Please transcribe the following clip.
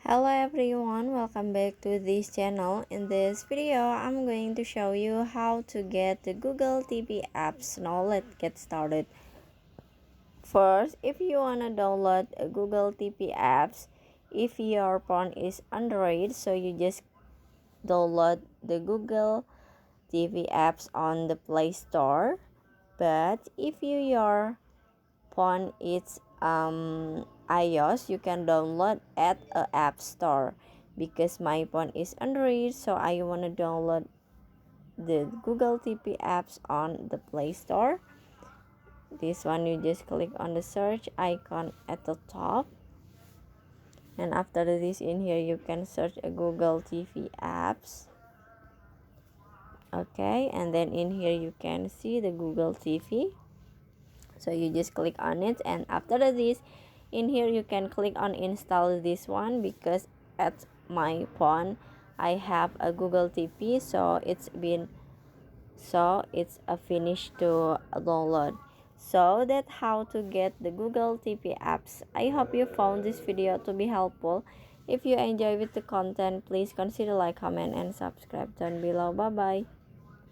Hello everyone, welcome back to this channel. In this video, I'm going to show you how to get the Google TV apps. Now let's get started. First, if you wanna download a Google TV apps, if your phone is Android, so you just download the Google TV apps on the Play Store. But if your phone is iOS, you can download at a app store. Because my phone is Android, so I want to download the Google TV apps on the Play Store. This one, you just click on the search icon at the top, and after this, in here you can search a Google TV apps. Okay, and then in here you can see the Google TV, so you just click on it, and after this, in here you can click on install this one, because at my phone I have a Google TV, so it's a finish to download. So that's how to get the Google TV apps. I hope you found this video to be helpful. If you enjoy with the content, please consider like, comment, and subscribe down below. Bye bye.